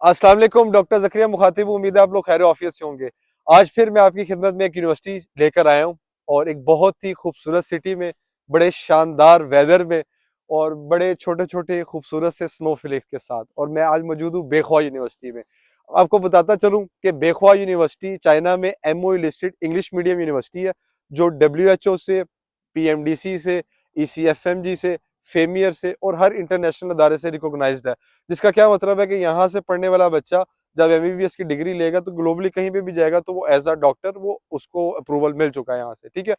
अस्सलाम वालेकुम, डॉक्टर ज़करिया मुखातिब। उम्मीद है आप लोग खैर आफियत से होंगे। आज फिर मैं आपकी खिदमत में एक यूनिवर्सिटी लेकर आया हूँ और एक बहुत ही खूबसूरत सिटी में, बड़े शानदार वेदर में और बड़े छोटे छोटे खूबसूरत से स्नोफ्लेक्स के साथ। और मैं आज मौजूद हूँ बेख्वा यूनिवर्सिटी में। आपको बताता चलूँ कि बेख्वा यूनिवर्सिटी चाइना में MOU listed English medium university है, जो WHO से, PMDC से, ECFMG से, फेमियर से और हर इंटरनेशनल अदारे से रिकॉग्नाइज्ड है। जिसका क्या मतलब है कि यहाँ से पढ़ने वाला बच्चा जब MBBS की डिग्री लेगा तो ग्लोबली कहीं पे भी जाएगा तो वो एज अ डॉक्टर वो उसको अप्रूवल मिल चुका है यहाँ से, ठीक है।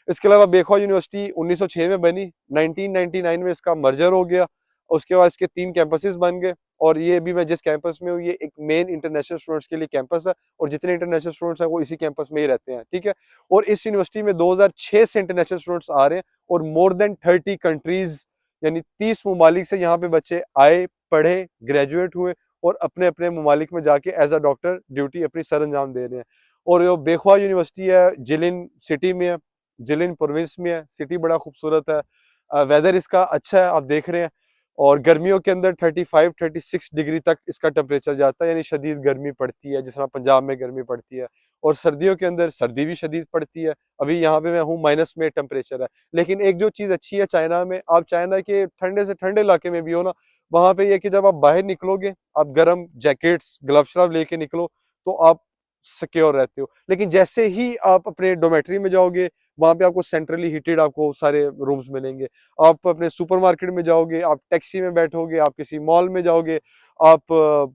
इसके अलावा बेख्वा यूनिवर्सिटी 1906 में बनी, 1999 में इसका मर्जर हो गया। उसके बाद इसके 3 कैंपसेस बन गए और ये अभी मैं जिस कैंपस में हूँ ये एक मेन इंटरनेशनल स्टूडेंट्स के लिए कैंपस है और जितने इंटरनेशनल स्टूडेंट्स हैं वो इसी कैंपस में ही रहते हैं, ठीक है। और इस यूनिवर्सिटी में 2006 से इंटरनेशनल स्टूडेंट्स आ रहे हैं और मोर देन 30 कंट्रीज यानी 30 ममालिक से यहाँ पे बच्चे आए, पढ़े, ग्रेजुएट हुए और अपने अपने ममालिक में जाके एज अ डॉक्टर ड्यूटी अपनी सर अंजाम दे रहे हैं। और जो बेख्वा यूनिवर्सिटी है जिलिन सिटी में है, जिलिन प्रोविंस में है। सिटी बड़ा खूबसूरत है, वेदर इसका अच्छा है, आप देख रहे हैं। और गर्मियों के अंदर 35-36 डिग्री तक इसका टेम्परेचर जाता है, यानी शदीद गर्मी पड़ती है जिस तरह पंजाब में गर्मी पड़ती है। और सर्दियों के अंदर सर्दी भी शदीद पड़ती है। अभी यहाँ पे मैं हूँ माइनस में टेम्परेचर है। लेकिन एक जो चीज़ अच्छी है चाइना में, आप चाइना के ठंडे से ठंडे इलाके में भी हो ना, वहाँ पे ये कि जब आप बाहर निकलोगे, आप गर्म जैकेट्स, ग्लव्स श्लव लेके निकलो तो आप सिक्योर रहते हो। लेकिन जैसे ही आप अपने डोमेट्री में जाओगे, वहाँ पे आपको सेंट्रली हीटेड आपको सारे रूम्स मिलेंगे। आप अपने सुपरमार्केट में जाओगे, आप टैक्सी में बैठोगे, आप किसी मॉल में जाओगे, आप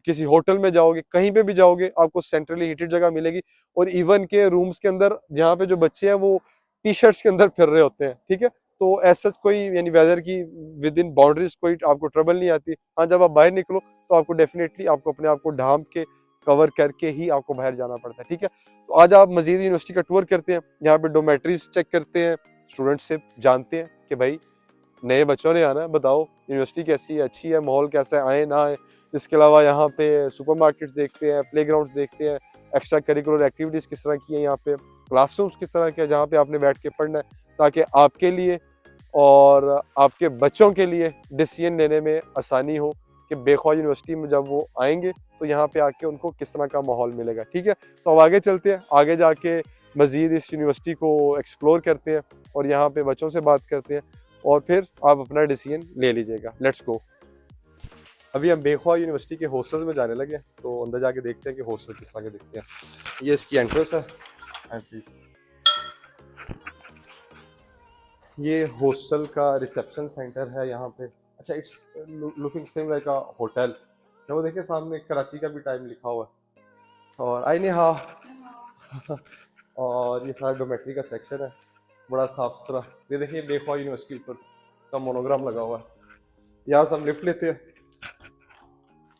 किसी होटल में जाओगे, कहीं पे भी जाओगे, आपको सेंट्रली हीटेड जगह मिलेगी। और इवन के रूम्स के अंदर जहाँ पे जो बच्चे हैं वो टी-शर्ट्स के अंदर फिर रहे होते हैं, ठीक है। तो ऐसा कोई यानी वेदर की विद इन बाउंड्रीज कोई आपको ट्रबल नहीं आती। हाँ, जब आप बाहर निकलो तो आपको डेफिनेटली आपको अपने आप को ढांप के कवर करके ही आपको बाहर जाना पड़ता है, ठीक है। तो आज आप मजीद यूनिवर्सिटी का टूर करते हैं, यहाँ पे डोमेट्रीज चेक करते हैं, स्टूडेंट्स से जानते हैं कि भाई नए बच्चों ने आना है, बताओ यूनिवर्सिटी कैसी है, अच्छी है, माहौल कैसा है, आए ना आए। इसके अलावा यहाँ पे सुपरमार्केट्स देखते हैं, प्लेग्राउंड्स देखते हैं, एक्स्ट्रा करिकुलर एक्टिविटीज़ किस तरह की है यहाँ पे, क्लासरूम्स किस तरह के हैं जहाँ पे आपने बैठ के पढ़ना है, ताकि आपके लिए और आपके बच्चों के लिए डिसीजन लेने में आसानी हो कि बेख्वा यूनिवर्सिटी में जब वो आएंगे तो यहाँ पे आके उनको किस तरह का माहौल मिलेगा, ठीक है। तो अब आगे चलते हैं, आगे जाके मज़ीद इस यूनिवर्सिटी को एक्सप्लोर करते हैं और यहाँ पे बच्चों से बात करते हैं और फिर आप अपना डिसीजन ले लीजिएगा। Let's go. अभी हम बेख्वा यूनिवर्सिटी के हॉस्टल्स में जाने लगे, तो अंदर जाके देखते हैं कि हॉस्टल किस तरह के दिखते हैं। ये इसकी एंट्रेंस है। ये हॉस्टल का रिसेप्शन सेंटर है यहाँ पे। अच्छा, it's looking same like a hotel. वो देखिए सामने कराची का भी टाइम लिखा हुआ है। और आई नहीं हाँ और ये सारा डोमेट्री का सेक्शन है, बड़ा साफ सुथरा। ये देखिए बेख्वा यूनिवर्सिटी पर का मोनोग्राम लगा हुआ है। यहाँ से हम लिफ्ट लेते हैं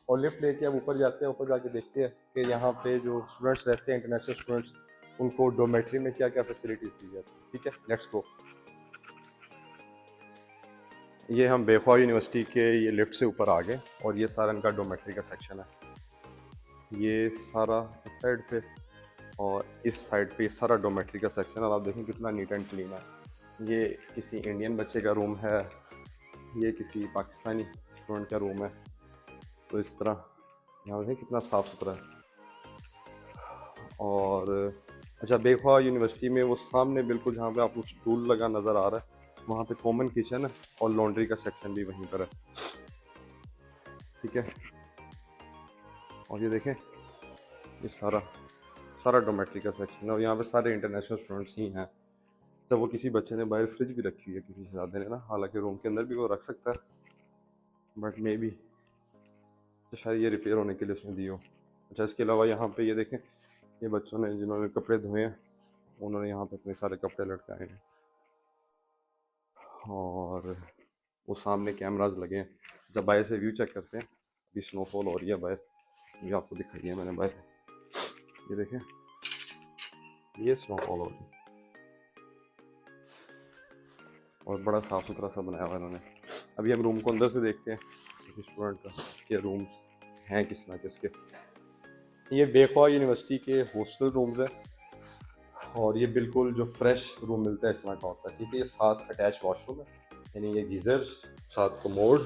और लिफ्ट लेके अब ऊपर जाते हैं। ऊपर जाके देखते हैं कि यहाँ पे जो स्टूडेंट्स रहते हैं, इंटरनेशनल स्टूडेंट्स, उनको डोमेट्री में क्या क्या फैसिलिटीज दी जाती है, ठीक है। Let's go. ये हम बेख्वा यूनिवर्सिटी के ये लिफ्ट से ऊपर आ गए और ये सारा इनका डोमेट्री का सेक्शन है। ये सारा इस साइड पे और इस साइड पे सारा डोमेट्री का सेक्शन है। आप देखें कितना नीट एंड क्लीन है। ये किसी इंडियन बच्चे का रूम है, ये किसी पाकिस्तानी स्टूडेंट का रूम है। तो इस तरह यहाँ देखें कितना साफ़ सुथरा है। और अच्छा, बेख्वा यूनिवर्सिटी में वो सामने बिल्कुल जहाँ पे आपको स्टूल लगा नज़र आ रहा है, वहाँ पे कॉमन किचन है और लॉन्ड्री का सेक्शन भी वहीं पर है, ठीक है। और ये देखें ये सारा सारा डोमेट्री का सेक्शन है और यहाँ पे सारे इंटरनेशनल स्टूडेंट्स ही हैं। तो वो किसी बच्चे ने बाहर फ्रिज भी रखी हुई है किसी शहजादे ने ना, हालांकि रूम के अंदर भी वो रख सकता है, बट मे बी तो शायद ये रिपेयर होने के लिए उसने दी हो। अच्छा, इसके अलावा यहाँ पे ये देखें, ये बच्चों ने जिन्होंने कपड़े धोए हैं उन्होंने यहाँ पे अपने सारे कपड़े लटकाए हैं। और वो सामने कैमराज लगे हैं। जब बाहर से व्यू चेक करते हैं, अभी स्नोफॉल हो रही है बाहर, ये आपको दिखाई है मैंने बाहर, ये देखें ये स्नोफॉल हो रही है और बड़ा साफ़ सुथरा सा बनाया हुआ इन्होंने। अभी हम रूम को अंदर से देखते हैं किसी स्टूडेंट का के रूम्स हैं किस तरह के इसके। ये बेख्वा यूनिवर्सिटी के हॉस्टल रूम्स हैं और ये बिल्कुल जो फ्रेश रूम मिलता है इस तरह का होता है, ठीक है। ये 7 अटैच वॉशरूम है, यानी ये गीज़र, 7 कमोड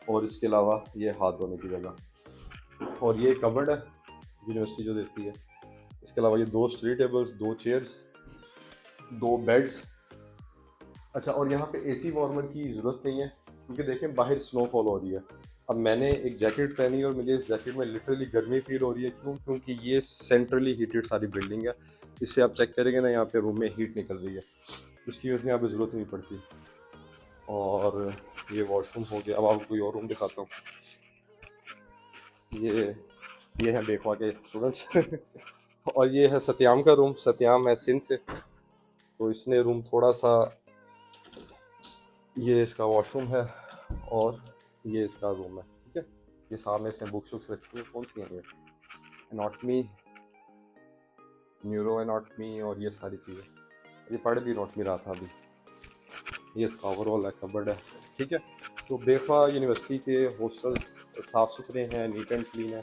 और इसके अलावा ये हाथ धोने की जगह। और ये कबर्ड है यूनिवर्सिटी जो देती है। इसके अलावा ये 2 स्टडी टेबल्स, 2 चेयर्स, 2 बेड्स। अच्छा, और यहाँ पे एसी वार्मर की ज़रूरत नहीं है क्योंकि देखें बाहर स्नोफॉल हो रही है। अब मैंने एक जैकेट पहनी और मुझे इस जैकेट में लिटरली गर्मी फील हो रही है। क्यों? क्योंकि ये सेंट्रली हीटेड सारी बिल्डिंग है। इससे आप चेक करेंगे ना, यहाँ पे रूम में हीट निकल रही है, इसकी वजह से यहाँ पे ज़रूरत नहीं पड़ती। और ये वॉशरूम हो गया। अब आपको कोई और रूम दिखाता हूँ। ये ये है बेखवा के स्टूडेंट्स और ये है सत्याम का रूम। सत्याम है सिंध से, तो इसने रूम थोड़ा सा, ये इसका वॉशरूम है और ये इसका रूम है। ठीक है, ये सामने से बुक्स वुक्स रखी है। कौन सी हैं ये? एनाटमी, न्यूरो एनाटमी और ये सारी चीज़ें। ये पढ़ भी एनाटमी रहा था अभी। ये इसका ओवरऑल है, कबर्ड है। ठीक है, तो बेखवा यूनिवर्सिटी के हॉस्टल्स साफ़ सुथरे हैं, नीट एंड क्लीन है।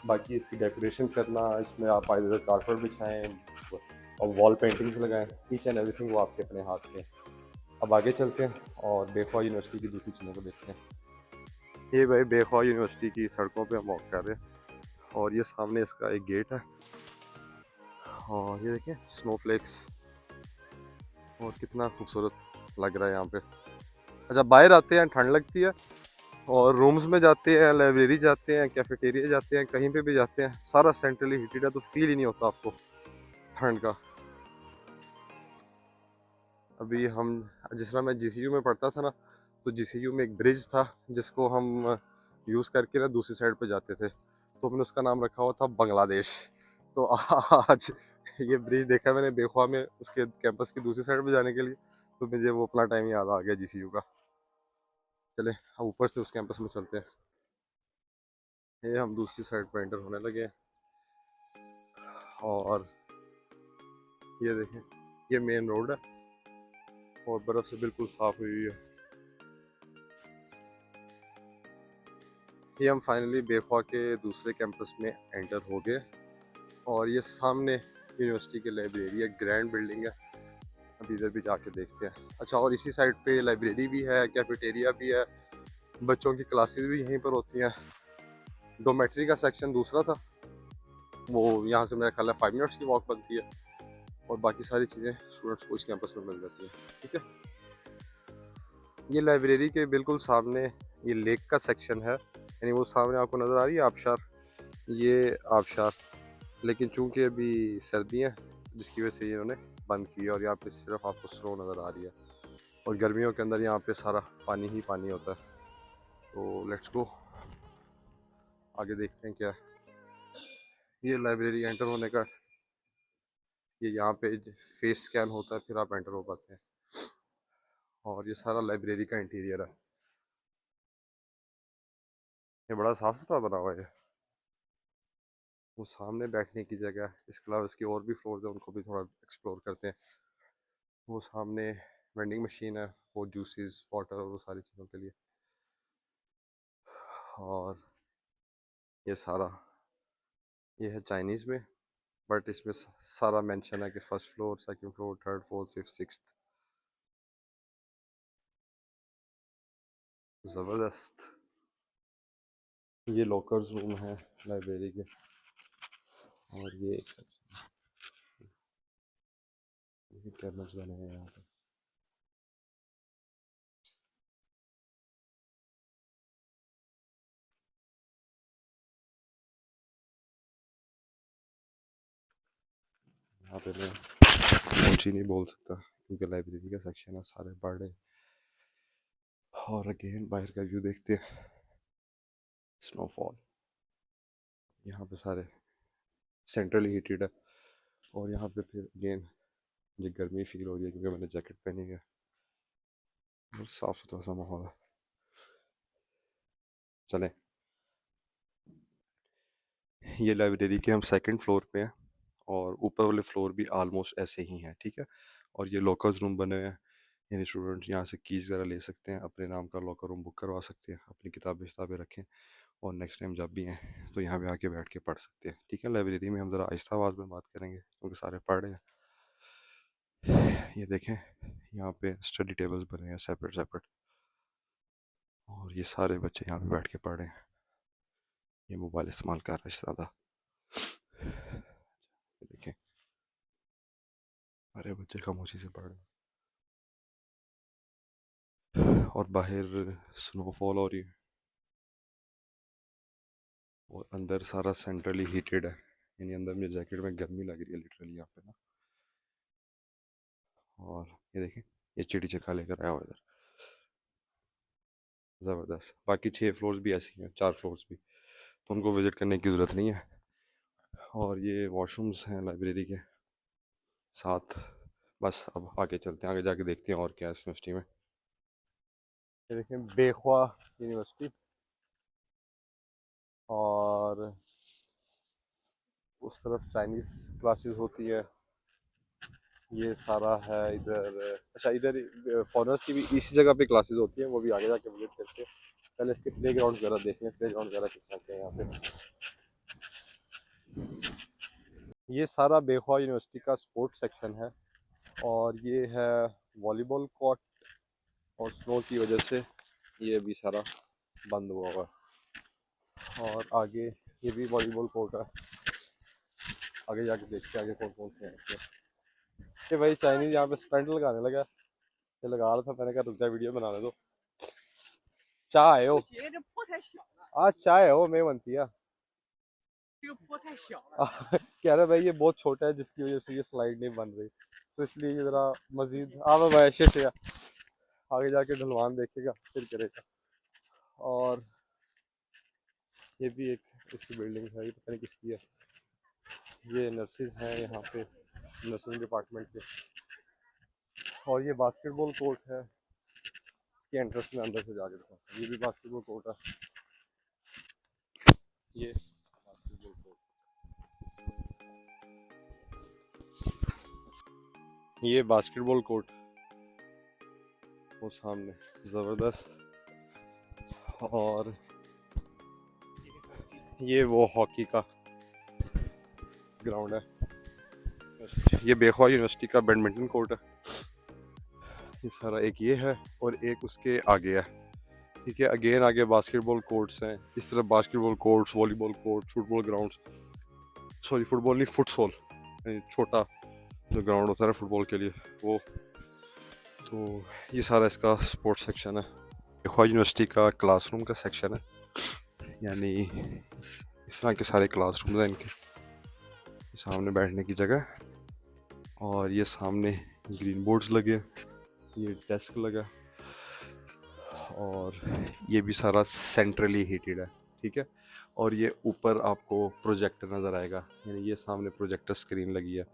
बाकी इसकी डेकोरेशन करना, इसमें आप आइदर कारपेट बिछाएँ और वॉल पेंटिंग्स लगाएं, ईच एंड एवरीथिंग वो आपके अपने हाथ में। अब आगे चलते हैं और बेखवा यूनिवर्सिटी की दूसरी चीज़ों को देखते हैं। ये भाई बेखवा यूनिवर्सिटी की सड़कों पे हम वॉक कर रहे हैं और ये सामने इसका एक गेट है और ये देखें स्नोफ्लेक्स, और कितना खूबसूरत लग रहा है यहाँ पे। अच्छा, बाहर आते हैं ठंड लगती है और रूम्स में जाते हैं, लाइब्रेरी जाते हैं, कैफेटेरिया जाते हैं, कहीं पे भी जाते हैं, सारा सेंट्रली हीटेड है तो फील ही नहीं होता आपको ठंड का। अभी हम, जिस तरह मैं जीसीयू में पढ़ता था ना, तो जीसीयू में एक ब्रिज था जिसको हम यूज़ करके ना दूसरी साइड पे जाते थे, तो हमने उसका नाम रखा हुआ था बांग्लादेश। तो आज ये ब्रिज देखा मैंने बेख्वा में, उसके कैंपस की दूसरी साइड पे जाने के लिए, तो मुझे वो अपना टाइम याद आ गया जीसीयू का। चले अब ऊपर से उस कैंपस में चलते हैं। ये हम दूसरी साइड पर एंटर होने लगे हैं और ये देखें, ये मेन रोड है और बर्फ़ से बिल्कुल साफ़ हुई हुई है। ये हम फाइनली बेख्वा के दूसरे कैंपस में एंटर हो गए और ये सामने यूनिवर्सिटी की लाइब्रेरी है, ग्रैंड बिल्डिंग है। अभी इधर भी जाके देखते हैं। अच्छा, और इसी साइड पे लाइब्रेरी भी है, कैफेटेरिया भी है, बच्चों की क्लासेस भी यहीं पर होती हैं। डोमेट्री का सेक्शन दूसरा था, वो यहाँ से मेरा ख्याल है 5 मिनट्स की वॉक बनती है और बाकी सारी चीज़ें स्टूडेंट्स को इस कैंपस में मिल जाती हैं। ठीक है, ये लाइब्रेरी के बिल्कुल सामने ये लेक का सेक्शन है, यानी वो सामने आपको नज़र आ रही है आबशार, ये आबशार। लेकिन चूंकि अभी सर्दी है जिसकी वजह से इन्होंने बंद की है और यहाँ पे सिर्फ आपको स्नो नज़र आ रही है और गर्मियों के अंदर यहाँ पे सारा पानी ही पानी होता है। तो लेट्स गो, आगे देखते हैं क्या है। ये लाइब्रेरी एंटर होने का, ये यहाँ पे फेस स्कैन होता है फिर आप एंटर हो पाते हैं और ये सारा लाइब्रेरी का इंटीरियर है। ये बड़ा साफ़ सुथरा बना हुआ है। वो सामने बैठने की जगह है, इसके अलावा इसके और भी फ्लोर है, उनको भी थोड़ा एक्सप्लोर करते हैं। वो सामने वेंडिंग मशीन है, वो जूसेस, वाटर और वो सारी चीज़ों के लिए। और ये सारा, ये है चाइनीज़ में, बट इसमें सारा मेंशन है कि first floor, second floor, third, fourth, fifth, sixth. ज़बरदस्त। ये लॉकर्स रूम है लाइब्रेरी के और ये एक सेक्शन, ये कैबिनेट्स बने हैं यहाँ पे। यहाँ पे मैं ऊँची नहीं बोल सकता क्योंकि लाइब्रेरी का सेक्शन है, सारे बड़े। और अगेन बाहर का व्यू देखते हैं, स्नोफॉल। यहाँ पे सारे सेंट्रली हीटेड है और यहाँ पे फिर अगेन मुझे गर्मी फील हो रही है क्योंकि मैंने जैकेट पहनी है और साफ़ सुथरा सा माहौल है। चलें, ये लाइब्रेरी के हम सेकंड फ्लोर पे हैं और ऊपर वाले फ्लोर भी आलमोस्ट ऐसे ही हैं। ठीक है, और ये लॉकर्स रूम बने हुए हैं, यानी स्टूडेंट्स यहाँ से कीज़ वगैरह ले सकते हैं, अपने नाम का लॉकर रूम बुक करवा सकते हैं, अपनी किताबें किताबें रखें और नेक्स्ट टाइम जब भी हैं तो यहाँ पे आके बैठ के पढ़ सकते हैं। ठीक है, लाइब्रेरी में हम ज़रा आहिस्ता आवाज़ में बात करेंगे क्योंकि सारे पढ़ रहे हैं। ये देखें, यहाँ पे स्टडी टेबल्स बने हैं सेपरेट सेपरेट और ये सारे बच्चे यहाँ पे बैठ के पढ़ रहे हैं। ये मोबाइल इस्तेमाल कर रहा है ज़्यादा। देखें अरे बच्चे खामोशी से पढ़ रहे हैं और बाहर स्नोफॉल हो रही है और अंदर सारा सेंट्रली हीटेड है, यानी अंदर मेरे जैकेट में गर्मी लग रही है लिटरली यहाँ पे ना। और ये देखें ये चिड़ी चक्का लेकर आया हुआ इधर, ज़बरदस्त। बाकी 6 फ्लोर्स भी ऐसी हैं, 4 फ्लोर्स भी, तो उनको विज़िट करने की ज़रूरत नहीं है। और ये वॉशरूम्स हैं लाइब्रेरी के साथ। बस अब आगे चलते हैं, आगे जाके देखते हैं और क्या है इस यूनिवर्सिटी में। ये देखें बेख्वा यूनिवर्सिटी, और उस तरफ चाइनीज़ क्लासेस होती है। ये सारा है इधर। अच्छा इधर फॉरेनर्स की भी इसी जगह पे क्लासेस होती है, वो भी आगे जाके विजिट करते हैं। पहले इसके प्ले ग्राउंड वगैरह देखें, प्ले ग्राउंड वगैरह किस तरह के हैं यहाँ पे। ये सारा बेख्वा यूनिवर्सिटी का स्पोर्ट्स सेक्शन है, और ये है वॉलीबॉल कोर्ट, और स्नो की वजह से ये भी सारा बंद हुआ हुआ है। और आगे ये भी वॉलीबॉल कोर्ट है, आगे जाके देखते हैं आगे कौन कौन से हैं इसमें। कि भाई चाइनीज यहाँ पे स्टंट लगाने लगा, ये लगा रहा था, मैंने कहा रुक जा वीडियो बनाने दो। चाय हो 鞋这坡太小了， आज चाय हो मैं बनती है 这个坡太小了。 कह रहा भाई ये बहुत छोटा है जिसकी वजह से ये स्लाइड नहीं बन रही, तो इसलिए ये जरा मजीद भाई अच्छे से आगे जाके ढलवान देखेगा फिर करेगा। और ये भी एक इसकी बिल्डिंग है, ये पता नहीं किसकी है। ये नर्सेज हैं यहाँ पे, नर्सिंग डिपार्टमेंट के। और ये बास्केटबॉल कोर्ट है, इसके एंट्रेंस में अंदर से जाके दिखाता हूँ। ये भी बास्केटबॉल कोर्ट है, ये बास्केटबॉल कोर्ट, ये बास्केटबॉल कोर्ट वो सामने, ज़बरदस्त। और ये वो हॉकी का ग्राउंड है। ये बेख्वा यूनिवर्सिटी का बैडमिंटन कोर्ट है। ये सारा एक ये है और एक उसके आगे है, ठीक है। अगेन आगे बास्केटबॉल कोर्ट्स हैं, इस तरफ basketball courts, volleyball court, football grounds, sorry football नहीं फुटसॉल, छोटा जो ग्राउंड होता है ना फुटबॉल के लिए वो। तो ये सारा इसका स्पोर्ट्स सेक्शन है। बेख्वा यूनिवर्सिटी का क्लासरूम का सेक्शन है, यानी इस तरह के सारे क्लासरूम हैं इनके। सामने बैठने की जगह, और ये सामने ग्रीन बोर्ड्स लगे, ये डेस्क लगा, और ये भी सारा सेंट्रली हीटेड है, ठीक है। और ये ऊपर आपको प्रोजेक्टर नज़र आएगा, यानी ये सामने प्रोजेक्टर स्क्रीन लगी है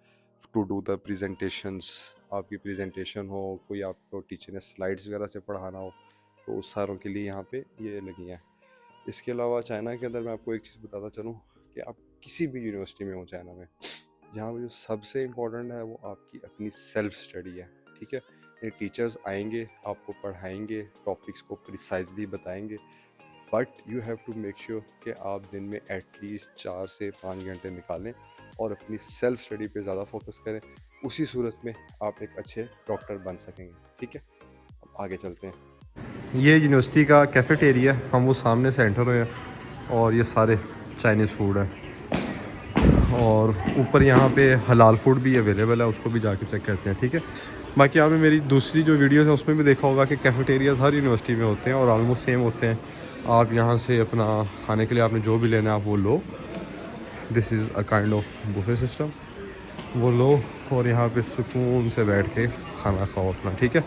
टू डू द प्रेजेंटेशंस। आपकी प्रेजेंटेशन हो, कोई आपको टीचर ने स्लाइड्स वगैरह से पढ़ाना हो, तो उस सारों के लिए यहाँ पे ये लगी हैं। इसके अलावा चाइना के अंदर मैं आपको एक चीज़ बताता चलूँ कि आप किसी भी यूनिवर्सिटी में हो चाइना में, जहाँ पे जो सबसे इम्पोर्टेंट है वो आपकी अपनी सेल्फ स्टडी है, ठीक है। ये टीचर्स आएंगे, आपको पढ़ाएंगे, टॉपिक्स को प्रिसाइजली बताएंगे, but you have to make sure कि आप दिन में एटलीस्ट 4 से 5 घंटे निकालें और अपनी सेल्फ स्टडी पे ज़्यादा फोकस करें। उसी सूरत में आप एक अच्छे डॉक्टर बन सकेंगे, ठीक है। अब आगे चलते हैं। ये यूनिवर्सिटी का कैफेटेरिया, हम वो सामने से एंटर हुए हैं, और ये सारे चाइनीज़ फूड है, और ऊपर यहाँ पे हलाल फूड भी अवेलेबल है, उसको भी जाके चेक करते हैं, ठीक है। बाकी आपने मेरी दूसरी जो वीडियोस हैं उसमें भी देखा होगा कि कैफेटेरियाज हर यूनिवर्सिटी में होते हैं और ऑलमोस्ट सेम होते हैं। आप यहाँ से अपना खाने के लिए आपने जो भी लेना है आप वो लो, this is a kind of buffet system, वो लो और यहाँ पे सुकून से बैठ के खाना खाओ अपना, ठीक है।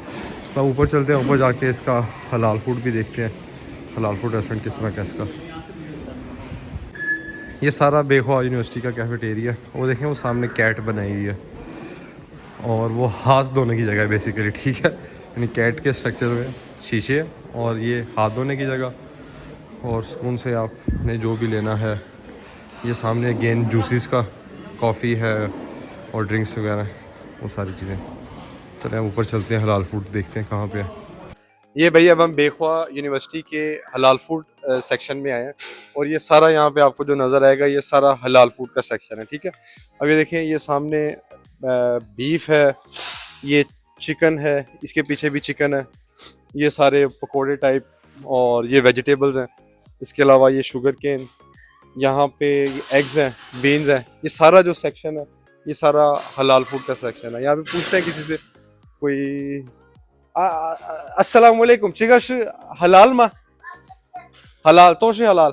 तो ऊपर चलते हैं, ऊपर जाके इसका हलाल फूड भी देखते हैं, हलाल फूड रेस्टोरेंट किस तरह का इसका। ये सारा बेख्वा यूनिवर्सिटी का कैफेटेरिया, वो देखें वो सामने कैट बनाई हुई है, और वो हाथ धोने की जगह है बेसिकली, ठीक है। यानी कैट के स्ट्रक्चर में शीशे है, और ये हाथ धोने की जगह, और सुकून से आपने जो भी लेना है। ये सामने अगेन जूसेस का, कॉफ़ी है और ड्रिंक्स वगैरह, वो सारी चीज़ें। चलें ऊपर चलते हैं, हलाल फूड देखते हैं कहाँ पे है। ये भाई अब हम बेख्वा यूनिवर्सिटी के हलाल फूड सेक्शन में आए हैं, और ये सारा यहाँ पे आपको जो नज़र आएगा ये सारा हलाल फूड का सेक्शन है, ठीक है। अब ये देखें, ये सामने बीफ है, ये चिकन है, इसके पीछे भी चिकन है, ये सारे पकोड़े टाइप, और ये वेजिटेबल्स हैं। इसके अलावा ये शुगर केन, यहाँ पे एग्स हैं, बीन्स हैं, ये सारा जो सेक्शन है ये सारा हलाल फूड का सेक्शन है। यहाँ पे पूछते हैं किसी से कोई अस्सलाम वालेकुम चिकश हलाल मा हलाल तो से हलाल,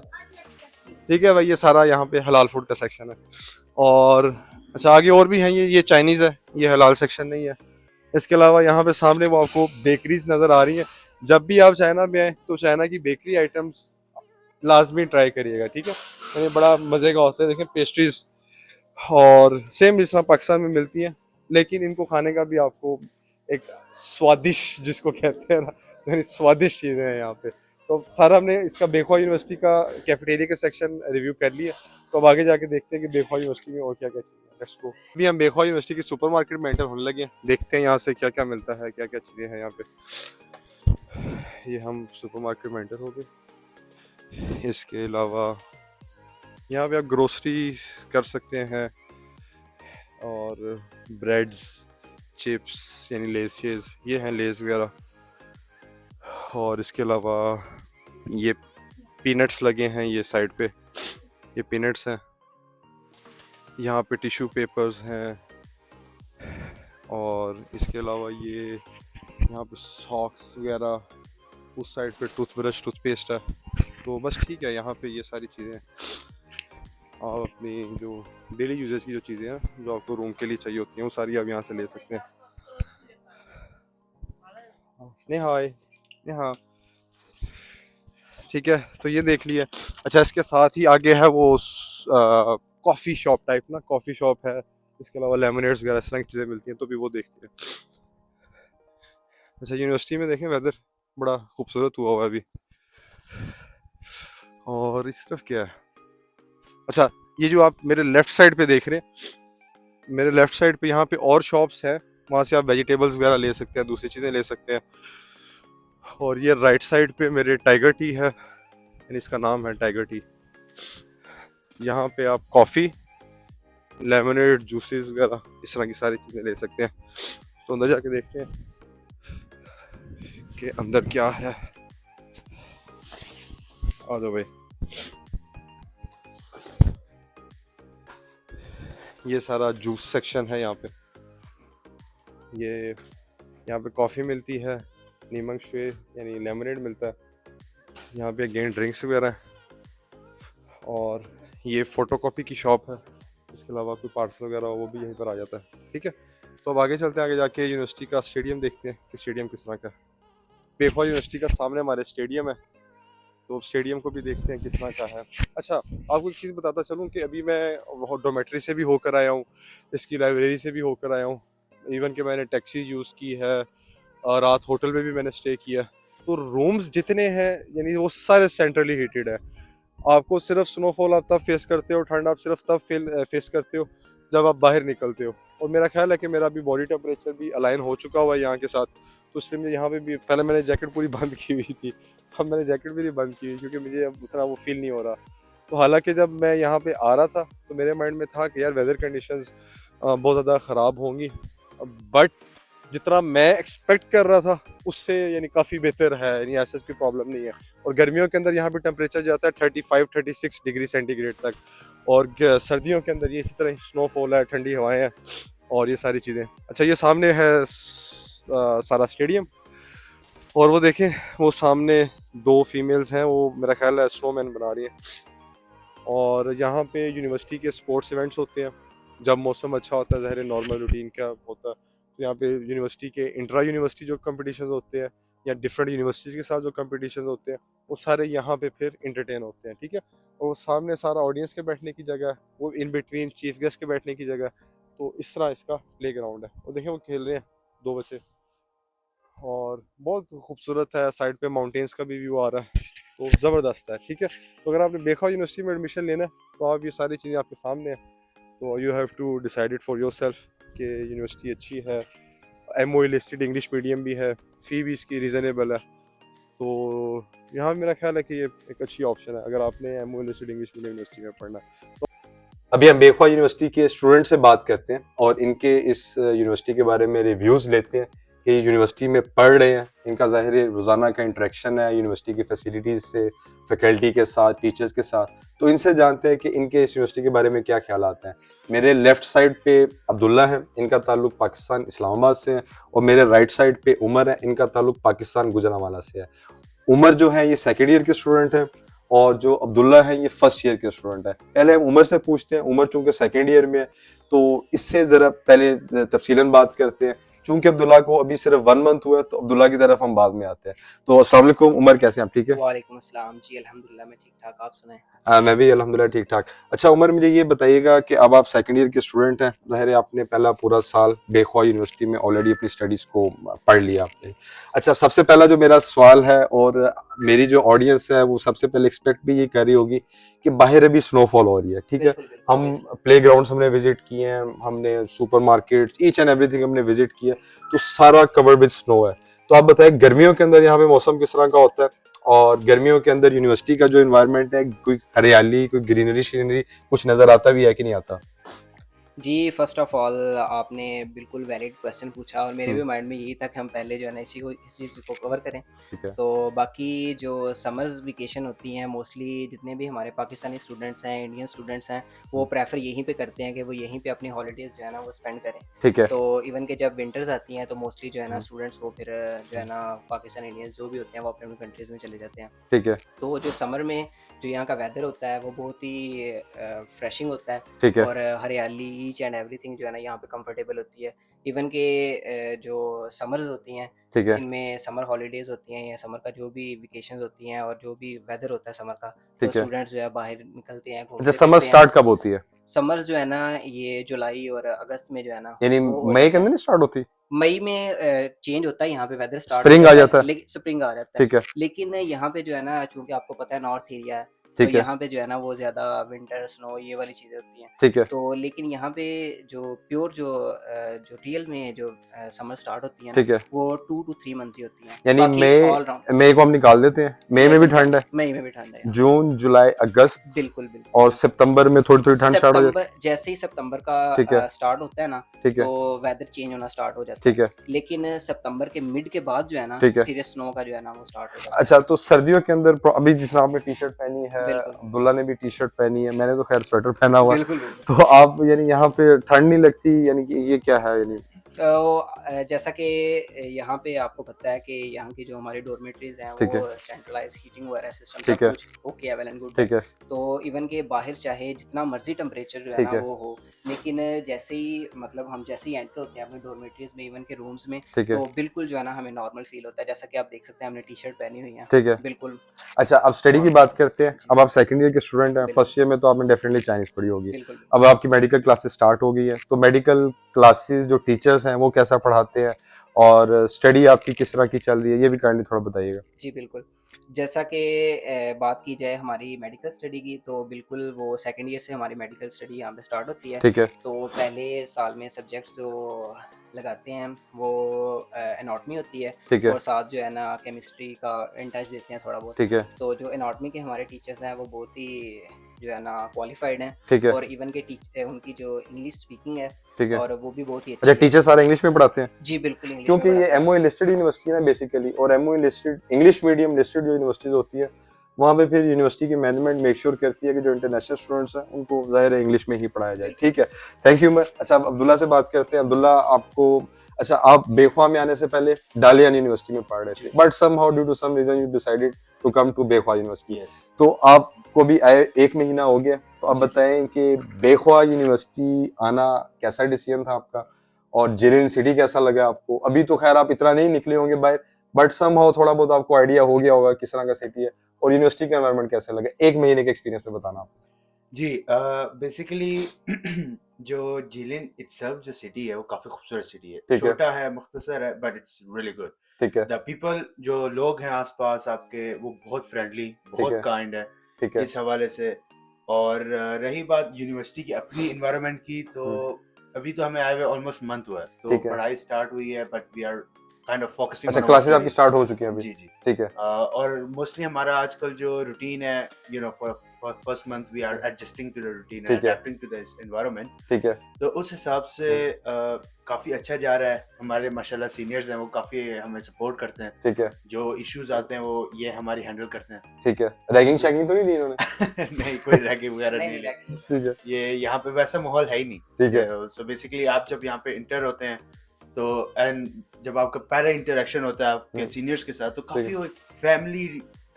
ठीक है भाई, ये सारा यहाँ पे हलाल फूड का सेक्शन है। और अच्छा आगे और भी हैं, ये चाइनीज़ है, ये हलाल सेक्शन नहीं है। इसके अलावा यहाँ पे सामने वो आपको बेकरीज नज़र आ रही हैं। जब भी आप चाइना में आए तो चाइना की बेकरी आइटम्स लाजमी ट्राई करिएगा, ठीक है, ये बड़ा मज़े का होता है। देखें पेस्ट्रीज और सेम जिस तरह पाकिस्तान में मिलती हैं, लेकिन इनको खाने का भी आपको एक स्वादिष्ट जिसको कहते हैं ना, यानी स्वादिष्ट चीज़ें हैं यहाँ पे। तो सारा हमने इसका बेख्वा यूनिवर्सिटी का कैफेटेरिया का सेक्शन रिव्यू कर लिया। तो अब आगे जाके देखते हैं कि बेख्वा यूनिवर्सिटी में और क्या क्या चीज़ें हैं। Let's go. अभी हम बेख्वा यूनिवर्सिटी की सुपरमार्केट में एंटर होने लगे हैं, देखते हैं यहाँ से क्या क्या मिलता है, क्या क्या चीज़ें हैं यहाँ पे। ये हम सुपरमार्केट में एंटर हो गए। इसके अलावा यहाँ पे आप ग्रोसरी कर सकते हैं और ब्रेड्स, चिप्स यानी लेसेस, ये हैं लेस वगैरह। और इसके अलावा ये पीनट्स लगे हैं ये साइड पे, ये पीनट्स हैं। यहाँ पे टिश्यू पेपर्स हैं और इसके अलावा ये यहाँ पे सॉक्स वगैरह, उस साइड पे टूथब्रश टूथपेस्ट है। तो बस ठीक है, यहाँ पे ये सारी चीज़ें आप अपनी जो डेली यूजेज की जो चीज़ें हैं जो आपको रूम के लिए चाहिए होती हैं वो सारी आप यहाँ से ले सकते हैं। नहीं हाय नहीं हाँ, ठीक है, तो ये देख लिया। अच्छा इसके साथ ही आगे है वो कॉफ़ी शॉप टाइप ना, कॉफ़ी शॉप है। इसके अलावा लेमनेड्स वगैरह इस तरह की चीज़ें मिलती हैं, तो भी वो देखते हैं। अच्छा यूनिवर्सिटी में देखें वेदर बड़ा खूबसूरत हुआ हुआ है अभी। और इस तरफ क्या है, अच्छा ये जो आप मेरे लेफ़्ट साइड पे देख रहे हैं, मेरे लेफ़्ट साइड पे यहाँ पे और शॉप्स हैं, वहाँ से आप वेजिटेबल्स वगैरह ले सकते हैं, दूसरी चीज़ें ले सकते हैं। और ये राइट साइड पे मेरे टाइगर टी है, यानी इसका नाम है टाइगर टी। यहाँ पे आप कॉफ़ी, लेमनेड, जूसेस वगैरह इस तरह की सारी चीज़ें ले सकते हैं। तो अंदर जाके देखते हैं कि अंदर क्या है। आ जाओ भाई। ये सारा जूस सेक्शन है यहाँ पे। ये यहाँ पे कॉफ़ी मिलती है, नीमक शुए यानी लेमनेड मिलता है। यहाँ पे अगेन ड्रिंक्स वगैरह हैं। और ये फ़ोटोकॉपी की शॉप है। इसके अलावा कोई पार्सल वगैरह हो वो भी यहीं पर आ जाता है, ठीक है। तो अब आगे चलते हैं, आगे जाके यूनिवर्सिटी का स्टेडियम देखते हैं कि स्टेडियम किस तरह का है। बेख्वा यूनिवर्सिटी का सामने हमारे स्टेडियम है, तो स्टेडियम को भी देखते हैं किस तरह का है। अच्छा आपको एक चीज़ बताता चलूँ कि अभी मैं डोमेट्री से भी होकर आया हूँ, इसकी लाइब्रेरी से भी होकर आया हूँ, इवन कि मैंने टैक्सी यूज़ की है और रात होटल में भी मैंने स्टे किया। तो रूम्स जितने हैं यानी वो सारे सेंट्रली हीटेड है। आपको सिर्फ स्नोफॉल आप तब फेस करते हो, ठंड आप सिर्फ तब फेस करते हो जब आप बाहर निकलते हो। और मेरा ख्याल है कि मेरा अभी बॉडी टेम्परेचर भी अलाइन हो चुका हुआ है यहाँ के साथ, तो इसलिए मुझे यहाँ पे भी, पहले मैंने जैकेट पूरी बंद की हुई थी, अब मैंने जैकेट भी नहीं बंद की हुई क्योंकि मुझे अब उतना वो फील नहीं हो रहा। तो हालांकि जब मैं यहाँ पे आ रहा था तो मेरे माइंड में था कि यार वेदर कंडीशंस बहुत ज़्यादा ख़राब होंगी, बट जितना मैं एक्सपेक्ट कर रहा था उससे यानी काफ़ी बेहतर है, यानी ऐसा कोई प्रॉब्लम नहीं है। और गर्मियों के अंदर यहाँ पे टेम्परेचर जाता है 35-36 डिग्री सेंटीग्रेड तक, और सर्दियों के अंदर ये इसी तरह स्नोफॉल है, ठंडी हवाएं हैं और ये सारी चीज़ें। अच्छा ये सामने है सारा स्टेडियम, और वो देखें वो सामने दो फीमेल्स हैं, वो मेरा ख्याल है स्नोमैन बना रही हैं। और यहाँ पे यूनिवर्सिटी के स्पोर्ट्स इवेंट्स होते हैं जब मौसम अच्छा होता है, ज़ाहिर नॉर्मल रूटीन का होता है। तो यहाँ पे यूनिवर्सिटी के इंट्रा यूनिवर्सिटी जो कंपटीशन होते हैं या डिफरेंट यूनिवर्सिटीज़ के साथ जो कंपटीशन होते हैं वो सारे यहाँ पे फिर इंटरटेन होते हैं, ठीक है। और वो सामने सारा ऑडियंस के बैठने की जगह, वो इन बिटवीन चीफ गेस्ट के बैठने की जगह। तो इस तरह इसका प्ले ग्राउंड है। और देखें वो खेल रहे हैं दो बच्चे, और बहुत खूबसूरत है। साइड पे माउंटेन्स का भी व्यू आ रहा है, तो ज़बरदस्त है, ठीक है। तो अगर आपने बेख्वा यूनिवर्सिटी में एडमिशन लेना है तो आप ये सारी चीज़ें आपके सामने हैं, तो you have to decide it for yourself कि यूनिवर्सिटी अच्छी है। MOE लिस्टेड इंग्लिश मीडियम भी है, फ़ी भी इसकी रीज़नेबल है। तो यहाँ मेरा ख्याल है कि ये एक अच्छी ऑप्शन है अगर आपने MOE listed English medium university में पढ़ना है। तो अभी हम बेख्वा यूनिवर्सिटी के स्टूडेंट से बात करते हैं और इनके इस यूनिवर्सिटी के बारे में रिव्यूज़ लेते हैं कि यूनिवर्सिटी में पढ़ रहे हैं, इनका ज़ाहिर है रोज़ाना का इंटरेक्शन है यूनिवर्सिटी की फैसिलिटीज़ से, फैकल्टी के साथ, टीचर्स के साथ, तो इनसे जानते हैं कि इनके इस यूनिवर्सिटी के बारे में क्या ख्यालात हैं। मेरे लेफ़्ट साइड पे अब्दुल्ला हैं, इनका ताल्लुक पाकिस्तान इस्लामाबाद से है, और मेरे राइट साइड पे उमर है, इनका ताल्लुक पाकिस्तान गुजरांवाला से है। उमर जो है ये सेकेंड ईयर के स्टूडेंट हैं, और जो अब्दुल्ला है ये फर्स्ट ईयर के स्टूडेंट है। पहले हम उमर से पूछते हैं, उमर चूंकि सेकेंड ईयर में है तो इससे ज़रा पहले तफसीलन बात करते हैं। चूंकि अब्दुल्ला को अभी सिर्फ 1 मंथ हुआ है तो अब्दुल्ला की तरफ हम बाद में आते हैं। तो अस्सलाम वालेकुम उमर, कैसे हैं आप? ठीक है। वालेकुम अस्सलाम जी, अल्हम्दुलिल्लाह मैं ठीक ठाक, आप सुनाएं? मैं भी अल्हम्दुलिल्लाह ठीक ठाक। अच्छा उमर, मुझे ये बताइएगा कि अब आप सेकंड ईयर के स्टूडेंट हैं, ज़ाहिर है आपने पहला पूरा साल बेख्वा यूनिवर्सिटी में ऑलरेडी अपनी स्टडीज़ को पढ़ लिया आपने। अच्छा, सबसे पहला जो मेरा सवाल है, और मेरी जो ऑडियंस है वो सबसे पहले एक्सपेक्ट भी ये कर रही होगी कि बाहर अभी स्नोफॉल हो रही है, ठीक है। बिल्कुल बिल्कुल हम बिल्कुल। प्लेग्राउंड्स हमने विजिट किए हैं, हमने सुपरमार्केट्स, ईच एंड एवरीथिंग हमने विजिट किया, तो सारा कवर्ड विद स्नो है। तो आप बताएं गर्मियों के अंदर यहाँ पे मौसम किस तरह का होता है, और गर्मियों के अंदर यूनिवर्सिटी का जो एनवायरनमेंट है, कोई हरियाली, कोई ग्रीनरी श्रीनरी कुछ नजर आता भी है कि नहीं आता? जी, फ़र्स्ट ऑफ़ ऑल आपने बिल्कुल वैलिड क्वेश्चन पूछा और मेरे भी हम्म, माइंड में यही था कि हम पहले जो है ना इस चीज़ को कवर करें। ठीक है। तो बाकी जो समर्स वेकेशन होती हैं मोस्टली जितने भी हमारे पाकिस्तानी स्टूडेंट्स हैं, इंडियन स्टूडेंट्स हैं, वो प्रेफर यहीं पे करते हैं कि वो यहीं पे अपनी हॉलीडेज़ जो है ना वो स्पेंड करें। ठीक है। तो इवन कि जब विंटर्स आती हैं तो मोस्टली जो है ना हम्म, स्टूडेंट्स वो फिर जो है ना पाकिस्तान इंडियंस जो भी होते हैं वो अपने अपनी कंट्रीज़ में चले जाते हैं। ठीक है। तो जो समर में जो यहाँ का वेदर होता है वो बहुत ही फ्रेशिंग होता है ठीक है। और हरियाली ईच एंड एवरीथिंग जो है ना यहाँ पे कंफर्टेबल होती है। इवन के जो समर्स होती हैं ठीक है। इनमें समर हॉलीडेज़ होती हैं या समर का जो भी वेकेशंस होती हैं और जो भी वेदर होता है समर का, तो ठीक है। स्टूडेंट्स जो है बाहर निकलते हैं, अच्छा, घूमते समर फिरते हैं। स्टार्ट कब होती है? समर्स जो है ना ये जुलाई और अगस्त में जो है ना यानी वो हो मई के जाते अंदर हैं। नहीं स्टार्ट होती? मई में चेंज होता है, यहाँ पे वेदर स्टार्ट हो स्प्रिंग आ जाता है, जाता है? लेकिन स्प्रिंग आ जाता है। ठीक है। लेकिन यहाँ पे जो है ना चूँकि आपको पता है नॉर्थ एरिया है, तो ठीक है। यहाँ पे जो है ना वो ज़्यादा विंटर, स्नो ये वाली चीज़ें होती हैं। ठीक है। तो लेकिन यहाँ पे जो प्योर जो रियल में जो समर स्टार्ट होती है ना, ठीक है। वो 2 टू 3 मंथ्स ही होती हैं। यानी बाकी मई, ऑल राउंड मई को हम निकाल देते हैं, मई में भी बिल्कुल, ठंड है, मई में भी ठंड है यहाँ पे। जून जुलाई अगस्त, बिल्कुल, बिल्कुल, और बिल्कुल। सितंबर में थोड़ी थोड़ी ठंड स्टार्ट हो जाती सितंबर जैसे ही सितंबर का है। ठीक है। स्टार्ट होता है ना, ठीक तो है। वेदर चेंज होना स्टार्ट हो जाता है। ठीक है। लेकिन सितंबर के मिड के बाद जो है ना, ठीक है। फिर स्नो का जो है ना वो स्टार्ट हो जाता है। अच्छा, तो सर्दियों के अंदर अभी जिस तरह आपने टी शर्ट पहनी है, बिल्कुल, अब्दुल्ला ने भी टी शर्ट पहनी है, मैंने तो खैर स्वेटर पहना हुआ है, बिल्कुल, बिल्कुल। तो आप यानी यहाँ पे ठंड नहीं लगती, यानी कि ये क्या है यानी? तो जैसा कि यहाँ पे आपको पता है कि यहाँ की जो हमारी डॉर्मेटरीज़ हैं ठीक है। वो सेंट्रलाइज़ हीटिंग वगैरह सिस्टम ठीक सब है। कुछ ओके है, वेल एंड गुड है। ठीक है। तो इवन के बाहर चाहे जितना मर्ज़ी टेम्परेचर जो है ठीक ना है। वो हो, लेकिन जैसे ही मतलब हम जैसे ही एंटर होते हैं अपनी डॉर्मेटरीज़ में, इवन के रूम्स में, ठीक है। तो बिल्कुल जो है ना हमें नॉर्मल फ़ील होता है। जैसा कि आप देख सकते हैं हमने टी-शर्ट पहनी हुई है, ठीक है। बिल्कुल अच्छा, अब स्टडी की नॉर्मल बात है। करते हैं। जी, अब आप सेकंड ईयर के स्टूडेंट हैं, बिल्कुल, फर्स्ट ईयर में तो आपने डेफिनेटली चाइनीज पढ़ी होगी। बिल्कुल, बिल्कुल। अब आपकी मेडिकल क्लासेस स्टार्ट हो गई है, तो मेडिकल क्लासेस जो टीचर्स हैं वो कैसा पढ़ाते हैं, और स्टडी आपकी किस तरह की चल रही है, ये भी काइंडली थोड़ा बताइएगा। जी, बिल्कुल। जैसा कि बात की जाए हमारी मेडिकल स्टडी की, तो बिल्कुल वो सेकंड ईयर से हमारी मेडिकल स्टडी यहाँ पे स्टार्ट होती है। ठीक है। तो पहले साल में सब्जेक्ट्स जो लगाते हैं वो एनाटॉमी होती है ठीक है। और साथ जो है ना केमिस्ट्री का इन टच देते हैं थोड़ा बहुत। ठीक है। तो जो एनाटॉमी के हमारे टीचर्स हैं वो बहुत ही जो है ना क्वालिफाइड हैं ठीक है। और इवन के उनकी जो इंग्लिश स्पीकिंग है ठीक है। और वो भी बहुत ही अच्छा, अच्छी है। टीचर सारे इंग्लिश में पढ़ाते हैं? जी, बिल्कुल इंग्लिश में क्योंकि ये पढ़ाते हैं। एमओ लिस्टेड यूनिवर्सिटी है ना बेसिकली, और M O listed English medium listed जो यूनिवर्सिटीज होती है, वहाँ पे फिर यूनिवर्सिटी की मैनेजमेंट मेक श्योर करती है कि जो इंटरनेशनल स्टूडेंट्स हैं उनको ज़ाहिर है इंग्लिश में ही पढ़ाया जाए। बिल्कुल। ठीक है, थैंक यू। मैं अच्छा, अब अब्दुल्ला से बात करते हैं। अब्दुल्ला, आपको अच्छा, आप बेख्वा में आने से पहले डालियान यूनिवर्सिटी में पढ़ रहे थे, but somehow due to some reason you decided to come to Bekhwa university. Yes तो आपको भी आए 1 महीना हो गया, तो अब बताएं कि बेख्वा यूनिवर्सिटी आना कैसा डिसीजन था आपका, और जिलेन सिटी कैसा लगा आपको? अभी तो खैर आप इतना नहीं निकले होंगे बाहर, बट समहाउ थोड़ा बहुत आपको आइडिया हो गया होगा किस तरह का सिटी है, और यूनिवर्सिटी का एनवायरनमेंट कैसा लगा 1 महीने के एक्सपीरियंस में बताना आप। जी बेसिकली जो जिलिन इटसेल्फ जो सिटी है वो काफ़ी खूबसूरत सिटी है। ठीक है। छोटा है, मुख्तसर है, बट इट्स रियली गुड। ठीक है। द पीपल जो लोग हैं आसपास आपके वो बहुत फ्रेंडली, ठीक बहुत है। काइंड है ठीक है। इस हवाले से। और रही बात यूनिवर्सिटी की अपनी इन्वायरमेंट की, तो अभी तो हमें आए हुए ऑलमोस्ट मंथ हुआ है, तो ठीक है। पढ़ाई स्टार्ट हुई है, but we are kind of focusing अच्छा, क्लासेस आपकी स्टार्ट हो चुकी हैं अभी? जी जी। ठीक है। और मोस्टली हमारा आजकल जो रूटीन है, you know, for first month we are adjusting to the routine, ठीक है। Adapting to the environment. ठीक है। तो उस हिसाब से काफ़ी अच्छा जा रहा है। हमारे माशाल्लाह सीनियर्स हैं, वो काफ़ी हमें सपोर्ट करते हैं। ठीक है। जो इश्यूज आते हैं वो ये हमारी हैंडल करते हैं। ठीक है। रैगिंग शैगिंग तो नहीं दी इन्होंने? नहीं, कोई रैगिंग वगैरह नहीं नहीं नहीं है। ठीक है। ये यहाँ पे वैसा माहौल है ही नहीं। ठीक है। सो बेसिकली आप जब यहाँ पे इंटर होते हैं तो एंड जब आपका पहला इंटरेक्शन होता है आपके सीनियर्स के साथ, तो काफी वो फैमिली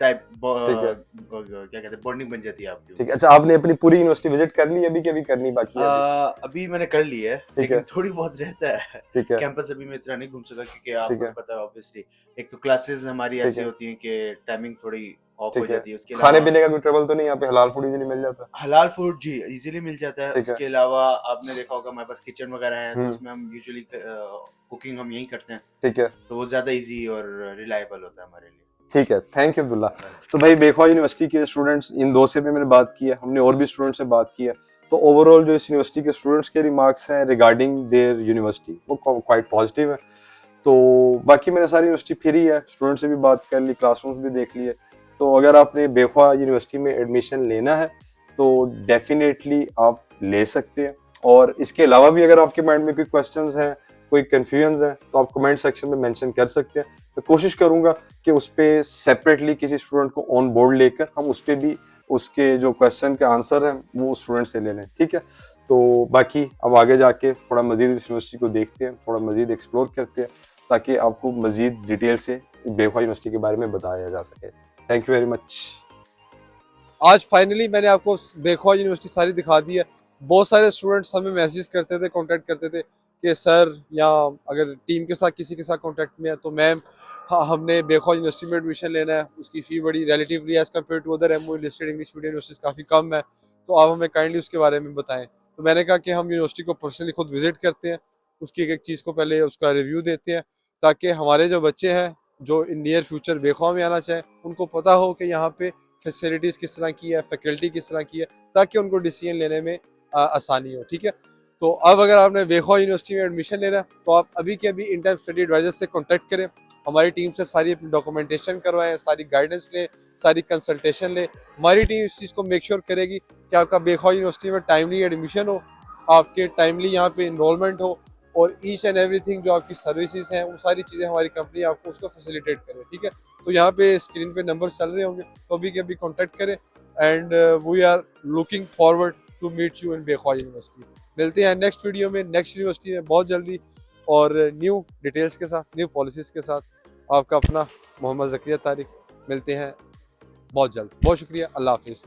टाइप ठीक है। क्या कहते हैं, बॉन्डिंग बन जाती है आपकी। ठीक है। अच्छा, आपने अपनी पूरी यूनिवर्सिटी विजिट कर ली अभी, कि अभी करनी बाकी है अभी? अभी मैंने कर ली है, ठीक लेकिन है। थोड़ी बहुत रहता है। ठीक है। कैंपस अभी मैं इतना नहीं घूम सका क्योंकि ठीक आपको है। पता है ऑब्वियसली, एक तो क्लासेस हमारी ठीक ऐसी है। होती हैं कि टाइमिंग थोड़ी ऑफ हो ठीक है। जाती है। उसके खाने अलावा पीने का कोई ट्रबल तो नहीं? यहाँ पे हलाल फूड इजीली मिल जाता है? हलाल फूड जी इजीली मिल जाता है। ठीक है। उसके अलावा आपने देखा होगा हमारे पास किचन वगैरह है, तो हम्म। उसमें हम यूजुअली कुकिंग हम यहीं करते हैं, ठीक है। तो वो ज़्यादा इजी और रिलायबल होता है हमारे लिए। ठीक है। Thank you Abdullah. तो भाई, बेख्वा यूनिवर्सिटी के स्टूडेंट्स, इन दो से भी मैंने बात की है, हमने और भी स्टूडेंट से बात की है। तो ओवरऑल जो इस यूनिवर्सिटी के स्टूडेंट्स के रिमार्क्स हैं रिगार्डिंग देयर यूनिवर्सिटी, वो क्वाइट पॉजिटिव है। तो बाकी मैंने सारी यूनिवर्सिटी फिरी है, स्टूडेंट से भी बात कर ली, क्लासरूम्स भी देख लिए। तो अगर आपने बेख्वा यूनिवर्सिटी में एडमिशन लेना है तो डेफिनेटली आप ले सकते हैं। और इसके अलावा भी अगर आपके माइंड में कोई क्वेश्चंस हैं, कोई कन्फ्यूजन्स हैं, तो आप कमेंट सेक्शन में मेंशन कर सकते हैं। मैं कोशिश करूंगा कि उस पर सेपरेटली किसी स्टूडेंट को ऑन बोर्ड लेकर हम उस पर भी उसके जो क्वेश्चन के आंसर हैं वो स्टूडेंट से ले लें। ठीक है। तो बाकी अब आगे जाके थोड़ा मजीद इस यूनिवर्सिटी को देखते हैं, थोड़ा मजीद एक्सप्लोर करते हैं, ताकि आपको मजीद डिटेल से बेख्वा यूनिवर्सिटी के बारे में बताया जा सके। Thank you very much. आज फाइनली मैंने आपको बेख्वा यूनिवर्सिटी सारी दिखा दी है। बहुत सारे स्टूडेंट्स हमें मैसेज करते थे, कांटेक्ट करते थे कि सर, या अगर टीम के साथ किसी के साथ कांटेक्ट में है तो मैम, हाँ, हमने बेख्वा यूनिवर्सिटी में एडमिशन लेना है, उसकी फ़ी बड़ी relatively as compare to other M O listed English medium universities काफ़ी कम है, तो आप हमें काइंडली उसके बारे में बताएं। तो मैंने कहा कि हम यूनिवर्सिटी को पर्सनली खुद विजिट करते हैं, उसकी एक एक चीज़ को पहले उसका रिव्यू देते हैं, ताकि हमारे जो बच्चे हैं जो इन नियर फ्यूचर बेख्वा में आना चाहें, उनको पता हो कि यहाँ पे फैसिलिटीज़ किस तरह की है, फैकल्टी किस तरह की है, ताकि उनको डिसीजन लेने में आसानी हो। ठीक है। तो अब अगर आपने बेख्वा यूनिवर्सिटी में एडमिशन लेना है तो आप अभी के अभी इन टाइम स्टडी एडवाइजर से कॉन्टैक्ट करें, हमारी टीम से सारी अपनी डॉक्यूमेंटेशन करवाएं, सारी गाइडेंस लें, सारी कंसल्टेशन लें। हमारी टीम इस चीज़ को मेक श्योर करेगी कि आपका बेख्वा यूनिवर्सिटी में टाइमली एडमिशन हो, आपके टाइमली यहाँ पे इनरोलमेंट हो, और ईच एंड एवरीथिंग जो आपकी सर्विसेज हैं वो सारी चीज़ें हमारी कंपनी आपको उसको फैसिलिटेट करे। ठीक है। तो यहाँ पे स्क्रीन पे नंबर चल रहे होंगे, तो अभी के अभी कॉन्टैक्ट करें, and we are looking forward to meet you in Bekhwa university. मिलते हैं नेक्स्ट वीडियो में, नेक्स्ट यूनिवर्सिटी में बहुत जल्दी, और न्यू डिटेल्स के साथ, न्यू पॉलिसीज़ के साथ। आपका अपना मोहम्मद ज़किया तारिक, मिलते हैं बहुत जल्द। बहुत शुक्रिया। अल्लाह हाफिज़।